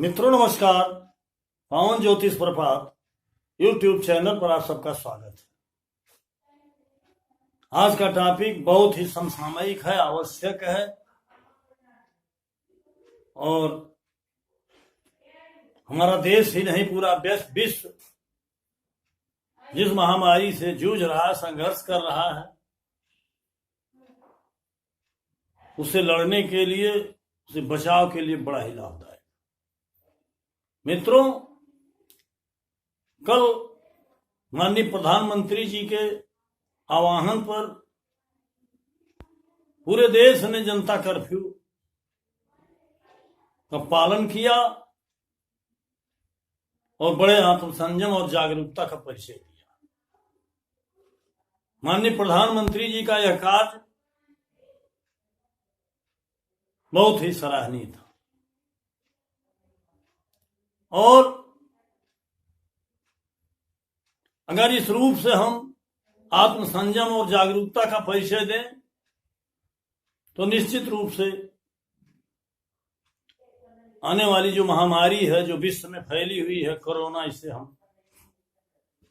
मित्रों नमस्कार। पावन ज्योतिष प्रभात यूट्यूब चैनल पर आप सबका स्वागत है। आज का टॉपिक बहुत ही समसामयिक है, आवश्यक है और हमारा देश ही नहीं पूरा विश्व जिस महामारी से जूझ रहा है, संघर्ष कर रहा है, उससे लड़ने के लिए, उससे बचाव के लिए बड़ा ही लाभदायक। मित्रों, कल माननीय प्रधानमंत्री जी के आह्वान पर पूरे देश ने जनता कर्फ्यू का पालन किया और बड़े आत्मसंयम और जागरूकता का परिचय दिया। माननीय प्रधानमंत्री जी का यह कार्य बहुत ही सराहनीय था और अगर इस रूप से हम आत्मसंयम और जागरूकता का परिचय दें तो निश्चित रूप से आने वाली जो महामारी है, जो विश्व में फैली हुई है कोरोना, इससे हम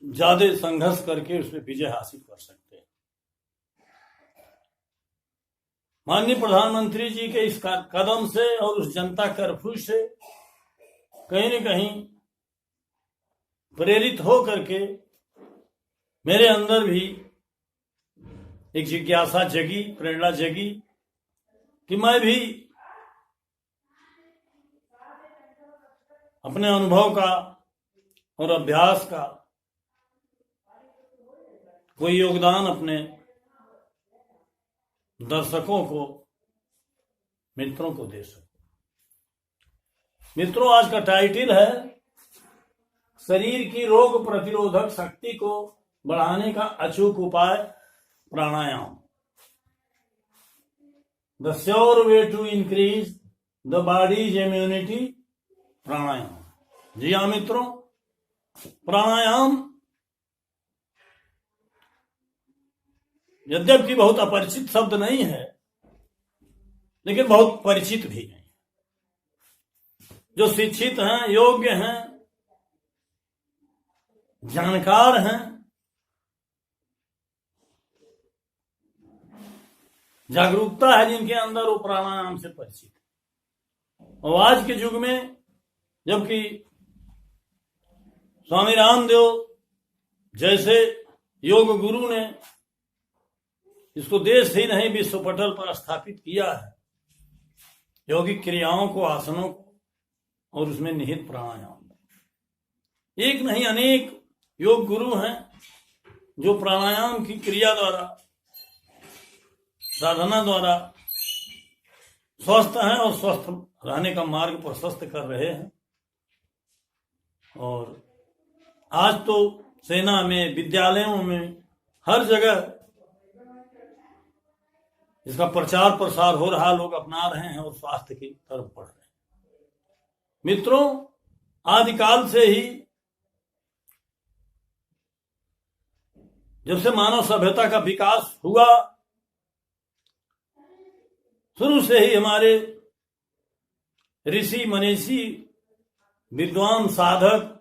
ज्यादा संघर्ष करके उसमें विजय हासिल कर सकते हैं। माननीय प्रधानमंत्री जी के इस कदम से और उस जनता कर्फ्यू से कहीं न कहीं प्रेरित हो करके मेरे अंदर भी एक जिज्ञासा जगी, प्रेरणा जगी कि मैं भी अपने अनुभव का और अभ्यास का कोई योगदान अपने दर्शकों को, मित्रों को दे सकूं। मित्रों, आज का टाइटल है शरीर की रोग प्रतिरोधक शक्ति को बढ़ाने का अचूक उपाय pranayama. The sure way to increase the body's immunity, pranayama. जी हाँ मित्रों, प्राणायाम यद्यपि बहुत अपरिचित शब्द नहीं है, लेकिन बहुत परिचित भी नहीं। जो शिक्षित हैं, योग्य हैं, जानकार हैं, जागरूकता है जिनके अंदर, वो प्राणायाम से परिचित है। और आज के युग में जबकि स्वामी रामदेव जैसे योग गुरु ने इसको देश ही नहीं विश्व पटल पर स्थापित किया है, यौगिक क्रियाओं को, आसनों को और उसमें निहित प्राणायाम। एक नहीं अनेक योग गुरु हैं जो प्राणायाम की क्रिया द्वारा, साधना द्वारा स्वस्थ हैं और स्वस्थ रहने का मार्ग प्रशस्त कर रहे हैं। और आज तो सेना में, विद्यालयों में, हर जगह इसका प्रचार प्रसार हो रहा, लोग अपना रहे हैं और स्वास्थ्य की तरफ बढ़ रहे हैं। मित्रों, आदिकाल से ही जब से मानव सभ्यता का विकास हुआ, शुरू से ही हमारे ऋषि मनीषी, विद्वान, साधक,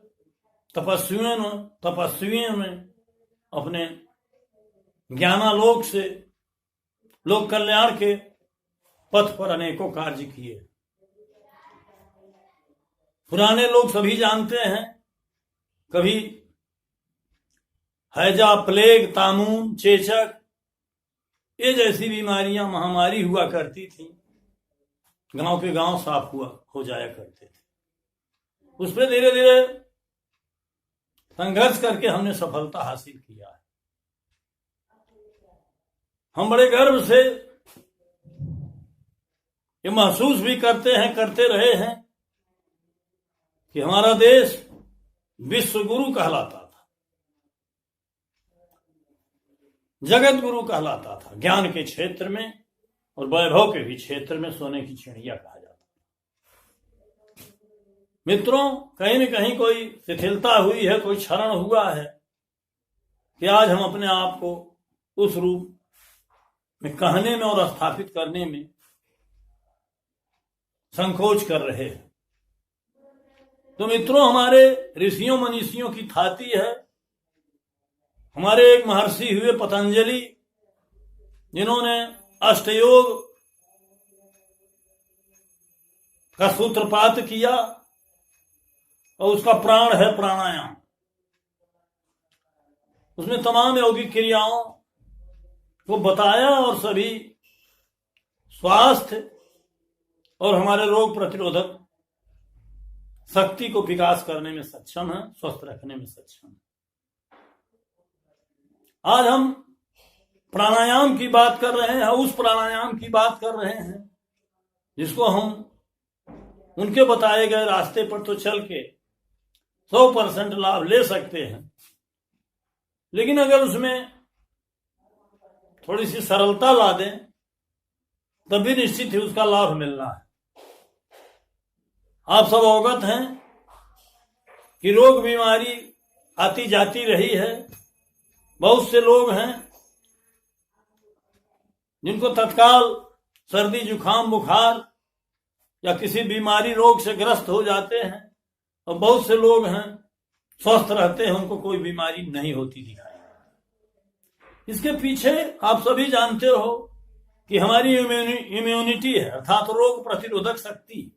तपस्वियों ने अपने ज्ञानालोक से लोक कल्याण के पथ पर अनेकों कार्य किए। पुराने लोग सभी जानते हैं, कभी हैजा, प्लेग, तामून, चेचक, ये जैसी बीमारियां, महामारी हुआ करती थी, गांव के गांव साफ हो जाया करते थे। उस पर धीरे धीरे संघर्ष करके हमने सफलता हासिल किया है। हम बड़े गर्व से ये महसूस भी करते हैं, करते रहे हैं कि हमारा देश विश्व गुरु कहलाता था, जगत गुरु कहलाता था, ज्ञान के क्षेत्र में और वैभव के भी क्षेत्र में सोने की चिड़िया कहा जाता था। मित्रों, कहीं न कहीं कोई शिथिलता हुई है, कोई क्षरण हुआ है कि आज हम अपने आप को उस रूप में कहने में और स्थापित करने में संकोच कर रहे हैं। तो मित्रों, हमारे ऋषियों मनीषियों की ख्याति है। हमारे एक महर्षि हुए पतंजलि, जिन्होंने अष्टयोग का सूत्रपात किया, और उसका प्राण है प्राणायाम। उसमें तमाम यौगिक क्रियाओं को बताया और सभी स्वास्थ्य और हमारे रोग प्रतिरोधक शक्ति को विकास करने में सक्षम है, स्वस्थ रखने में सक्षम है। आज हम प्राणायाम की बात कर रहे हैं, उस प्राणायाम की बात कर रहे हैं जिसको हम उनके बताए गए रास्ते पर तो चल के 100% लाभ ले सकते हैं, लेकिन अगर उसमें थोड़ी सी सरलता ला दें तब भी निश्चित ही उसका लाभ मिलना है। आप सब अवगत हैं कि रोग बीमारी आती जाती रही है। बहुत से लोग हैं जिनको तत्काल सर्दी जुकाम बुखार या किसी बीमारी रोग से ग्रस्त हो जाते हैं, और बहुत से लोग हैं स्वस्थ रहते हैं, उनको कोई बीमारी नहीं होती दिखाई। इसके पीछे आप सभी जानते हो कि हमारी इम्यूनिटी है, अर्थात रोग प्रतिरोधक शक्ति।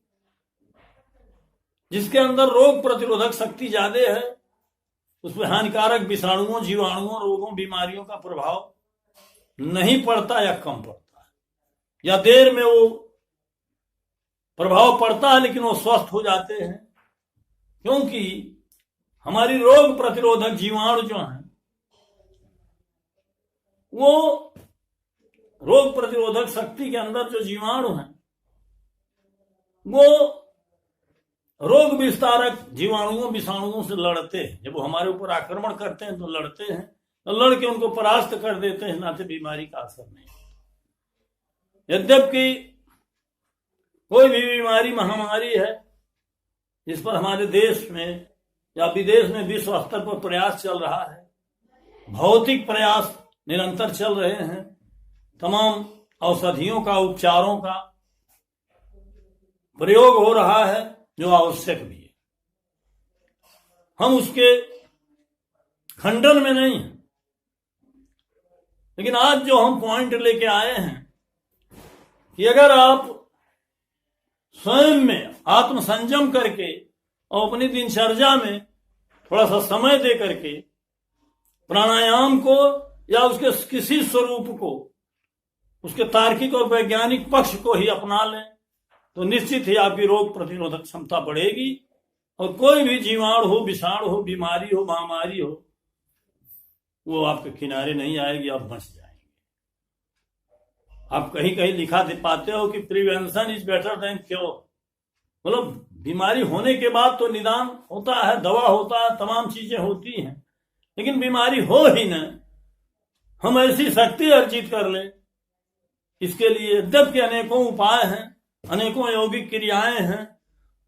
जिसके अंदर रोग प्रतिरोधक शक्ति ज्यादा है, उसमें हानिकारक विषाणुओं, जीवाणुओं, रोगों, बीमारियों का प्रभाव नहीं पड़ता या कम पड़ता है, या देर में वो प्रभाव पड़ता है लेकिन वो स्वस्थ हो जाते हैं, क्योंकि हमारी रोग प्रतिरोधक जीवाणु जो हैं वो रोग प्रतिरोधक शक्ति के अंदर जो जीवाणु हैं वो रोग विस्तारक जीवाणुओं विषाणुओं से लड़ते हैं। जब वो हमारे ऊपर आक्रमण करते हैं तो लड़ते हैं, तो लड़ के उनको परास्त कर देते हैं, ना तो बीमारी का असर नहीं। यद्यपि कोई भी बीमारी महामारी है जिस पर हमारे देश में या विदेश में विश्व स्तर पर प्रयास चल रहा है, भौतिक प्रयास निरंतर चल रहे हैं, तमाम औषधियों का, उपचारों का प्रयोग हो रहा है जो आवश्यक भी है। हम उसके खंडन में नहीं हैं, लेकिन आज जो हम पॉइंट लेके आए हैं कि अगर आप स्वयं में आत्मसंयम करके और अपनी दिनचर्या में थोड़ा सा समय दे करके प्राणायाम को या उसके किसी स्वरूप को, उसके तार्किक और वैज्ञानिक पक्ष को ही अपना लें तो निश्चित ही आपकी रोग प्रतिरोधक क्षमता बढ़ेगी, और कोई भी जीवाणु हो, विषाणु हो, बीमारी हो, महामारी हो, वो आपके किनारे नहीं आएगी, आप बच जाएंगे। आप कहीं कहीं लिखा दे पाते हो कि prevention is better than cure, मतलब बीमारी होने के बाद तो निदान होता है, दवा होता है, तमाम चीजें होती हैं, लेकिन बीमारी हो ही न, हम ऐसी शक्ति अर्जित कर ले, इसके लिए यद्यपि अनेकों उपाय हैं, अनेकों यौगिक क्रियाएं हैं,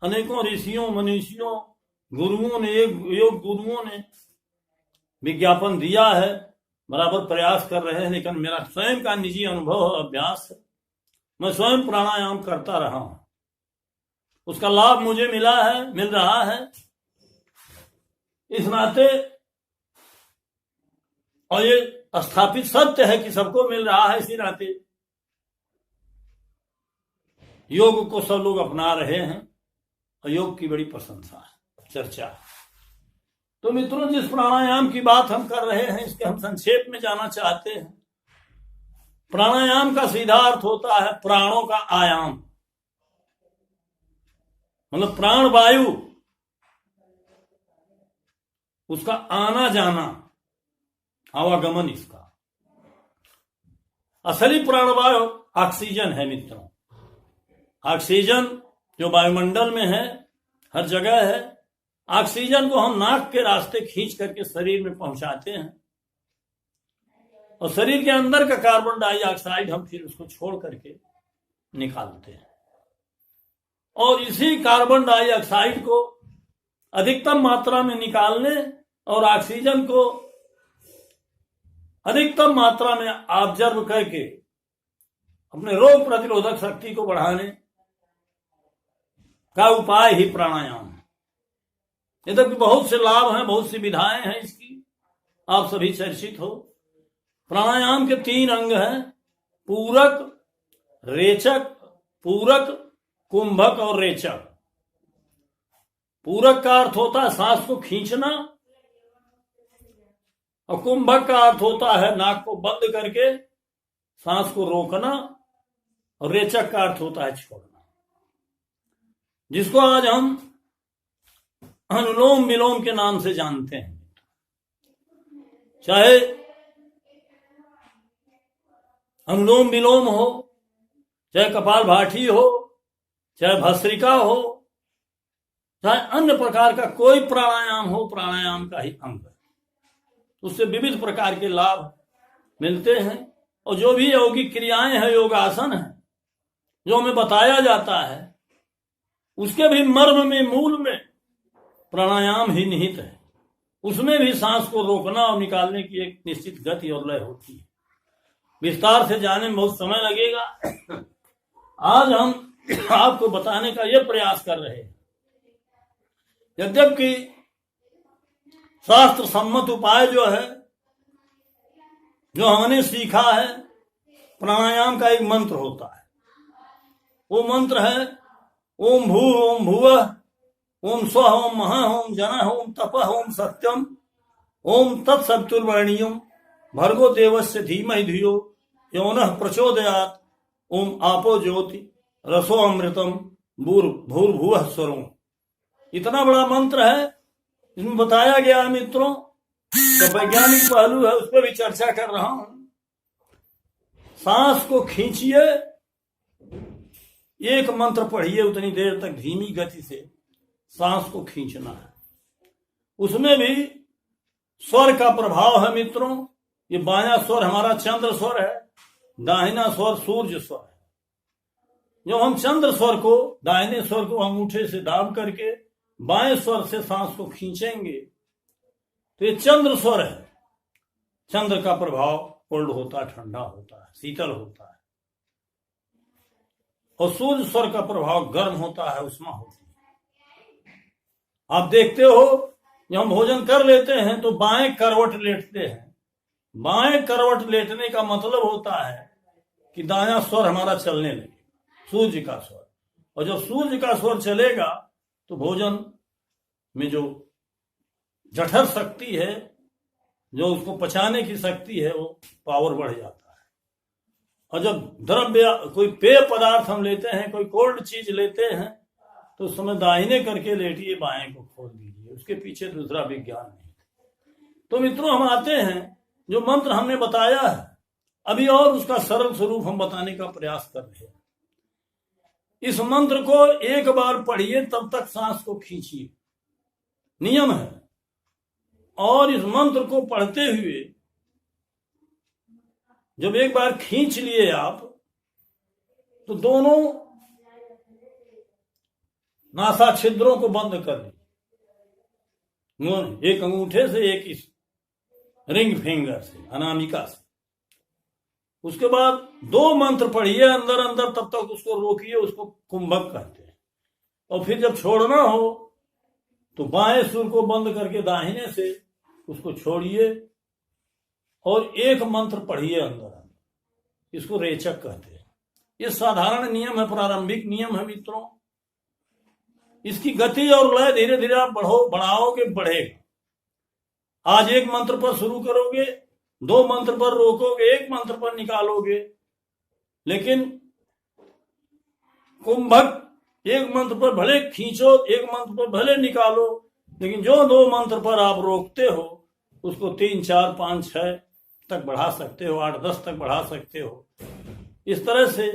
अनेकों ऋषियों मनीषियों गुरुओं ने, योग गुरुओं ने विज्ञापन दिया है, बराबर प्रयास कर रहे हैं, लेकिन मेरा स्वयं का निजी अनुभव और अभ्यास है। मैं स्वयं प्राणायाम करता रहा हूं, उसका लाभ मुझे मिल रहा है। इस नाते, और ये स्थापित सत्य है कि सबको मिल रहा है, इसी नाते योग को सब लोग अपना रहे हैं और योग की बड़ी प्रशंसा है, चर्चा है। तो मित्रों, जिस प्राणायाम की बात हम कर रहे हैं इसके हम संक्षेप में जाना चाहते हैं। प्राणायाम का सीधा अर्थ होता है प्राणों का आयाम, मतलब प्राण वायु, उसका आना जाना, आवागमन। इसका असली प्राणवायु ऑक्सीजन है मित्रों। ऑक्सीजन जो वायुमंडल में है, हर जगह है, ऑक्सीजन को हम नाक के रास्ते खींच करके शरीर में पहुंचाते हैं, और शरीर के अंदर का कार्बन डाइऑक्साइड हम फिर उसको छोड़ करके निकालते हैं, और इसी कार्बन डाइऑक्साइड को अधिकतम मात्रा में निकालने और ऑक्सीजन को अधिकतम मात्रा में ऑब्जर्व करके अपने रोग प्रतिरोधक शक्ति को बढ़ाने का उपाय ही प्राणायाम है। यद्यपि बहुत से लाभ हैं, बहुत सी विधाएं हैं इसकी, आप सभी चर्चित हो। प्राणायाम के 3 अंग हैं, पूरक, रेचक, पूरक, कुंभक और रेचक। पूरक का अर्थ होता है सांस को खींचना, और कुंभक का अर्थ होता है नाक को बंद करके सांस को रोकना, और रेचक का अर्थ होता है छोड़ना, जिसको आज हम अनुलोम विलोम के नाम से जानते हैं। चाहे अनुलोम विलोम हो, चाहे कपालभाति हो, चाहे भस्त्रिका हो, चाहे अन्य प्रकार का कोई प्राणायाम हो, प्राणायाम का ही अंग है। उससे विविध प्रकार के लाभ मिलते हैं। और जो भी योगिक क्रियाएं हैं, योगासन है, जो हमें बताया जाता है, उसके भी मर्म में, मूल में प्राणायाम ही निहित है। उसमें भी सांस को रोकना और निकालने की एक निश्चित गति और लय होती है। विस्तार से जाने में बहुत समय लगेगा। आज हम आपको बताने का यह प्रयास कर रहे हैं, यद्यपि शास्त्र सम्मत उपाय जो है, जो हमने सीखा है, प्राणायाम का एक मंत्र होता है। वो मंत्र है ओम भू ओम भुवः ओम स्वः ओम महः ओम जनः ओम तपः ओम सत्यम ओम तत्सवितुर्वरेण्यं भर्गो देवस्य धीमहि धियो यो नः प्रचोदयात् ओम आपो ज्योति रसो अमृतम भूर्भुवः स्वरम्। इतना बड़ा मंत्र है, इसमें बताया गया है मित्रों, तो वैज्ञानिक पहलू है, उस पर भी चर्चा कर रहा हूं। सांस को खींचिए, एक मंत्र पढ़िए, उतनी देर तक धीमी गति से सांस को खींचना है। उसमें भी स्वर का प्रभाव है मित्रों। ये बायां स्वर हमारा चंद्र स्वर है, दाहिना स्वर सूर्य स्वर है। जब हम चंद्र स्वर को, दाहिने स्वर को अंगूठे से दाब करके बाएं स्वर से सांस को खींचेंगे तो ये चंद्र स्वर है। चंद्र का प्रभाव कोल्ड होता है, ठंडा होता है, शीतल होता है। और सूर्य स्वर का प्रभाव गर्म होता है, उष्मा होती है। आप देखते हो, जब हम भोजन कर लेते हैं तो बाएं करवट लेटते हैं। बाएं करवट लेटने का मतलब होता है कि दायां स्वर हमारा चलने लगे, सूर्य का स्वर। और जब सूर्य का स्वर चलेगा तो भोजन में जो जठर शक्ति है, जो उसको पचाने की शक्ति है, वो पावर बढ़ जाता है। और जब द्रव्य, कोई पेय पदार्थ हम लेते हैं, कोई कोल्ड चीज लेते हैं, तो उस समय दाहिने करके लेटिए, बाएं को खोल दीजिए। उसके पीछे दूसरा विज्ञान नहीं। तो मित्रों, हम आते हैं, जो मंत्र हमने बताया है अभी, और उसका सरल स्वरूप हम बताने का प्रयास कर रहे हैं। इस मंत्र को एक बार पढ़िए, तब तक सांस को खींचिए, नियम है। और इस मंत्र को पढ़ते हुए जब एक बार खींच लिए आप, तो दोनों नासा छिद्रों को बंद कर लीजिए, एक अंगूठे से, एक इस रिंग फिंगर से, अनामिका से। उसके बाद 2 मंत्र पढ़िए अंदर अंदर, तब तक उसको रोकिए, उसको कुंभक कहते हैं। और फिर जब छोड़ना हो तो बाएं सुर को बंद करके दाहिने से उसको छोड़िए, और एक मंत्र पढ़िए अंदर अंदर, इसको रेचक कहते हैं। ये साधारण नियम है, प्रारंभिक नियम है मित्रों। इसकी गति और लय धीरे धीरे आप बढ़ाओगे, बढ़ेगा। आज एक मंत्र पर शुरू करोगे, 2 मंत्र पर रोकोगे, 1 मंत्र पर निकालोगे। लेकिन कुंभक, एक मंत्र पर भले खींचो, 1 मंत्र पर भले निकालो, लेकिन जो 2 मंत्र पर आप रोकते हो, उसको 3, 4, 5, 6 तक बढ़ा सकते हो, 8, 10 तक बढ़ा सकते हो। इस तरह से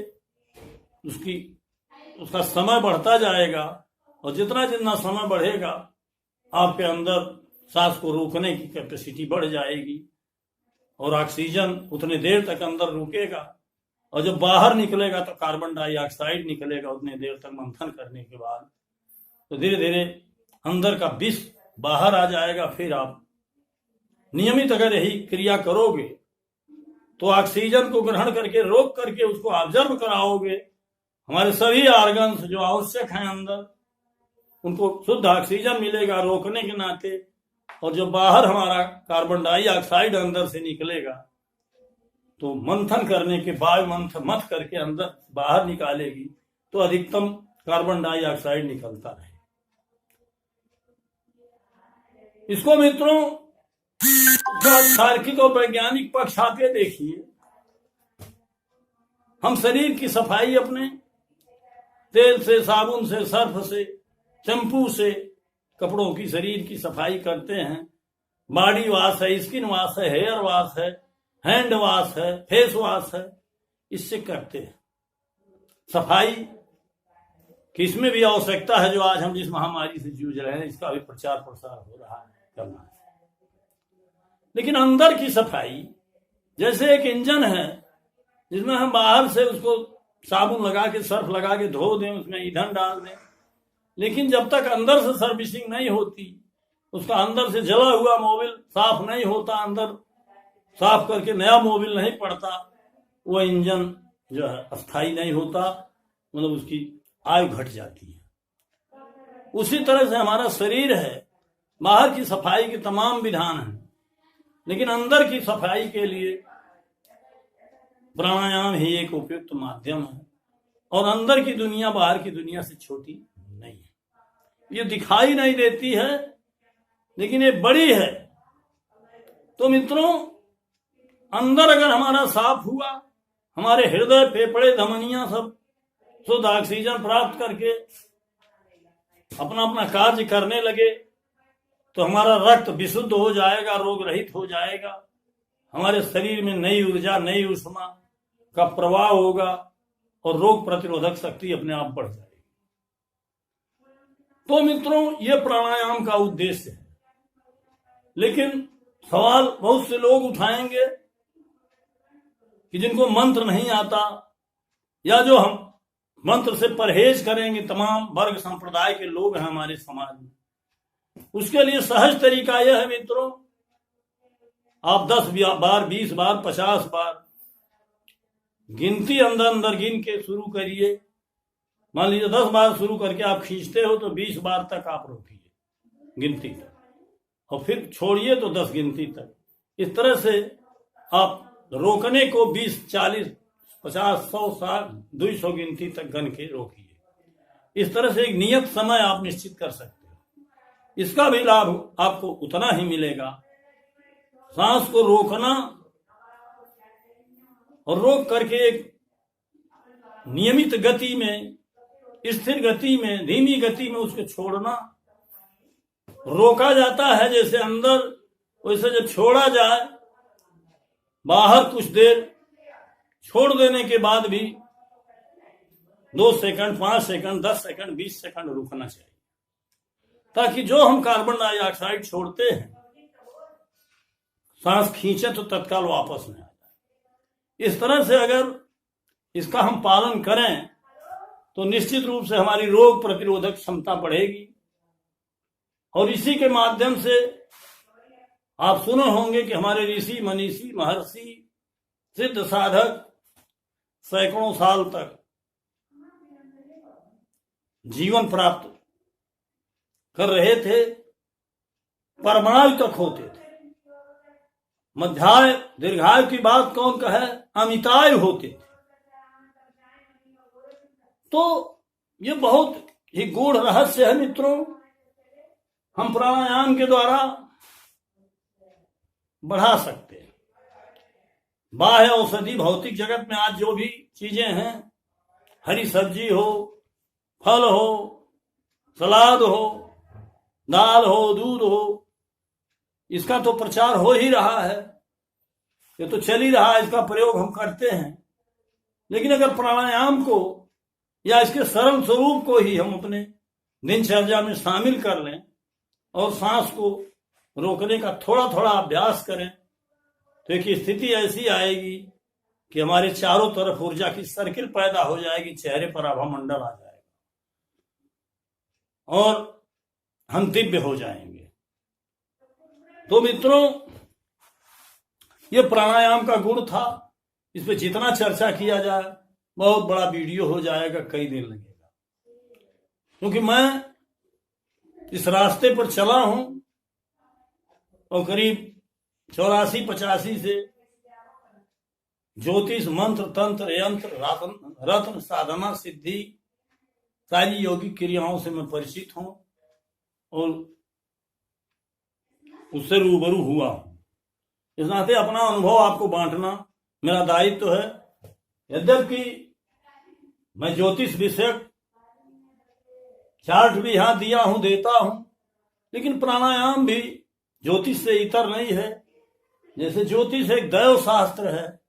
उसका समय बढ़ता जाएगा, और जितना जितना समय बढ़ेगा, आपके अंदर सांस को रोकने की कैपेसिटी बढ़ जाएगी, और ऑक्सीजन उतने देर तक अंदर रुकेगा, और जब बाहर निकलेगा तो कार्बन डाइऑक्साइड निकलेगा। उतने देर तक मंथन करने के बाद तो धीरे धीरे अंदर का विष बाहर आ जाएगा। फिर आप नियमित अगर यही क्रिया करोगे तो ऑक्सीजन को ग्रहण करके, रोक करके उसको ऑब्जर्व कराओगे, हमारे सभी ऑर्गन्स जो आवश्यक हैं अंदर, उनको शुद्ध ऑक्सीजन मिलेगा रोकने के नाते, और जो बाहर हमारा कार्बन डाइऑक्साइड अंदर से निकलेगा तो मंथन करने के बाद मत करके अंदर बाहर निकालेगी तो अधिकतम कार्बन डाइऑक्साइड निकलता रहे। इसको मित्रों तार्किक और वैज्ञानिक पक्ष आके देखिए। हम शरीर की सफाई अपने तेल से, साबुन से, सर्फ से, शैम्पू से कपड़ों की, शरीर की सफाई करते हैं। बॉडी वॉश है, स्किन वॉश है, हेयर वॉश है, हैंड वॉश है, फेस वॉश है, इससे करते हैं सफाई कि इसमें भी आवश्यकता है। जो आज हम जिस महामारी से जूझ रहे हैं इसका भी प्रचार प्रसार हो रहा है, करना है। लेकिन अंदर की सफाई, जैसे एक इंजन है जिसमें हम बाहर से उसको साबुन लगा के, सर्फ लगा के धो दें, उसमें ईंधन डाल दें, लेकिन जब तक अंदर से सर्विसिंग नहीं होती, उसका अंदर से जला हुआ मोबिल साफ नहीं होता, अंदर साफ करके नया मोबिल नहीं पड़ता, वो इंजन जो है अस्थायी नहीं होता, मतलब उसकी आयु घट जाती है। उसी तरह से हमारा शरीर है, बाहर की सफाई के तमाम विधान हैं, लेकिन अंदर की सफाई के लिए प्राणायाम ही एक उपयुक्त माध्यम है। और अंदर की दुनिया बाहर की दुनिया से छोटी नहीं है, ये दिखाई नहीं देती है लेकिन ये बड़ी है। तो मित्रों, अंदर अगर हमारा साफ हुआ, हमारे हृदय, फेफड़े, धमनियां सब शुद्ध ऑक्सीजन प्राप्त करके अपना अपना कार्य करने लगे तो हमारा रक्त विशुद्ध हो जाएगा, रोग रहित हो जाएगा, हमारे शरीर में नई ऊर्जा, नई ऊष्मा का प्रवाह होगा और रोग प्रतिरोधक शक्ति अपने आप बढ़ जाएगी। तो मित्रों, ये प्राणायाम का उद्देश्य है। लेकिन सवाल बहुत से लोग उठाएंगे कि जिनको मंत्र नहीं आता, या जो हम मंत्र से परहेज करेंगे, तमाम वर्ग संप्रदाय के लोग हैं हमारे समाज में, उसके लिए सहज तरीका यह है मित्रों, आप 10 बार, 20 बार, 50 बार गिनती अंदर अंदर गिन के शुरू करिए। मान लीजिए 10 बार शुरू करके आप खींचते हो तो 20 बार तक आप रोकिए गिनती तक, और फिर छोड़िए तो 10 गिनती तक। इस तरह से आप रोकने को 20, 40, 50, 100, 60, 200 गिनती तक गन के रोकिए। इस तरह से एक नियत समय आप निश्चित कर सकते हो। इसका भी लाभ आपको उतना ही मिलेगा। सांस को रोकना और रोक करके एक नियमित गति में, स्थिर गति में, धीमी गति में उसको छोड़ना। रोका जाता है जैसे अंदर, वैसे जब छोड़ा जाए, बाहर कुछ देर छोड़ देने के बाद भी 2 सेकंड, 5 सेकंड, 10 सेकंड, 20 सेकंड रुकना चाहिए, ताकि जो हम कार्बन डाइऑक्साइड छोड़ते हैं, सांस खींचे तो तत्काल वापस में आ जाए। इस तरह से अगर इसका हम पालन करें तो निश्चित रूप से हमारी रोग प्रतिरोधक क्षमता बढ़ेगी। और इसी के माध्यम से आप सुने होंगे कि हमारे ऋषि, मनीषी, महर्षि, सिद्ध साधक सैकड़ों साल तक जीवन प्राप्त कर रहे थे, परमाणु तक होते थे। मध्याय दीर्घायु की बात कौन कहे, अमितायु होते थे। तो ये बहुत ही गूढ़ रहस्य है मित्रों। हम प्राणायाम के द्वारा बढ़ा सकते हैं। बाह्य औषधि भौतिक जगत में आज जो भी चीजें हैं, हरी सब्जी हो, फल हो, सलाद हो, दाल हो, दूध हो, इसका तो प्रचार हो ही रहा है, ये तो चल ही रहा है, इसका प्रयोग हम करते हैं। लेकिन अगर प्राणायाम को या इसके सरल स्वरूप को ही हम अपने दिनचर्या में शामिल कर लें और सांस को रोकने का थोड़ा थोड़ा अभ्यास करें तो एक स्थिति ऐसी आएगी कि हमारे चारों तरफ ऊर्जा की सर्किल पैदा हो जाएगी, चेहरे पर आभा मंडल आ जाएगा और हम दिव्य हो जाएंगे। तो मित्रों, ये प्राणायाम का गुण था। इस पे जितना चर्चा किया जाए बहुत बड़ा वीडियो हो जाएगा, कई दिन लगेगा। क्योंकि मैं इस रास्ते पर चला हूं और करीब 84-85 से ज्योतिष, मंत्र, तंत्र, यंत्र, रत्न, साधना, सिद्धि, सारी योगिक क्रियाओं से मैं परिचित हूं और उससे रूबरू हुआ हूं। इस नाते अपना अनुभव आपको बांटना मेरा दायित्व है। यद्यपि मैं ज्योतिष विषयक चार्ट भी यहां दिया हूं, देता हूं, लेकिन प्राणायाम भी ज्योतिष से इतर नहीं है। जैसे ज्योतिष एक दैव शास्त्र है,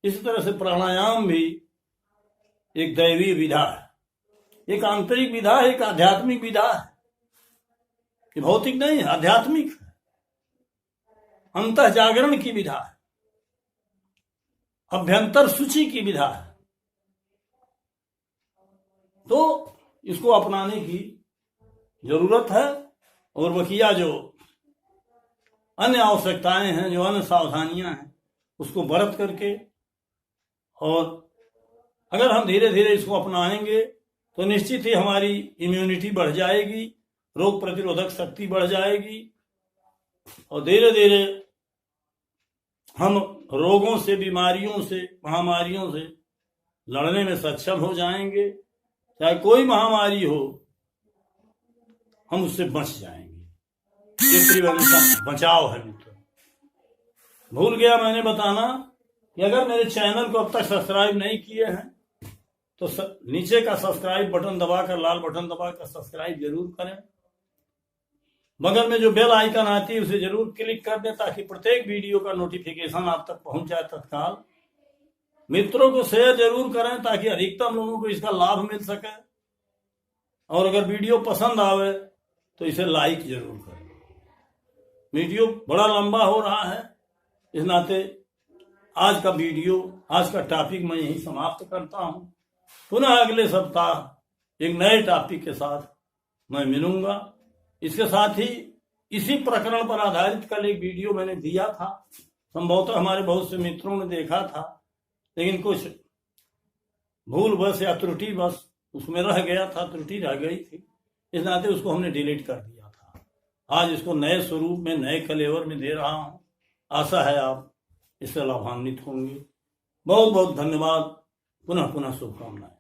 इसी तरह से प्राणायाम भी एक दैवीय विधा है, एक आंतरिक विधा है, एक आध्यात्मिक विधा है। ये भौतिक नहीं है, आध्यात्मिक है, अंतः जागरण की विधा है, अभ्यंतर सूची की विधा है। तो इसको अपनाने की जरूरत है और वकिया जो अन्य आवश्यकताएं हैं, जो अन्य सावधानियां हैं, उसको बरत करके, और अगर हम धीरे धीरे इसको अपनाएंगे तो निश्चित ही हमारी इम्यूनिटी बढ़ जाएगी, रोग प्रतिरोधक शक्ति बढ़ जाएगी और धीरे धीरे हम रोगों से, बीमारियों से, महामारियों से लड़ने में सक्षम हो जाएंगे। चाहे कोई महामारी हो, हम उससे बच जाएंगे। ये प्रिवेंशन, बचाव है मित्र। भूल गया मैंने बताना कि अगर मेरे चैनल को अब तक सब्सक्राइब नहीं किए हैं तो नीचे का सब्सक्राइब बटन दबाकर, लाल बटन दबाकर सब्सक्राइब जरूर करें। बगल में जो बेल आइकन आती है उसे जरूर क्लिक कर दें ताकि प्रत्येक वीडियो का नोटिफिकेशन आप तक पहुंच जाए तत्काल। मित्रों को शेयर जरूर करें ताकि अधिकतम लोगों को इसका लाभ मिल सके। और अगर वीडियो पसंद आवे तो इसे लाइक जरूर करें। वीडियो बड़ा लंबा हो रहा है, इस नाते आज का वीडियो, आज का टॉपिक मैं यहीं समाप्त करता हूं। पुनः अगले सप्ताह एक नए टॉपिक के साथ मैं मिलूंगा। इसके साथ ही इसी प्रकरण पर आधारित कल एक वीडियो मैंने दिया था, संभवतः हमारे बहुत से मित्रों ने देखा था, लेकिन कुछ भूल बस या त्रुटि बस उसमें रह गया था, त्रुटि रह गई थी, इस नाते उसको हमने डिलीट कर दिया था। आज इसको नए स्वरूप में, नए कलेवर में दे रहा हूं। आशा है आप इससे लाभान्वित होंगे। बहुत बहुत धन्यवाद। पुनः शुभकामनाएं।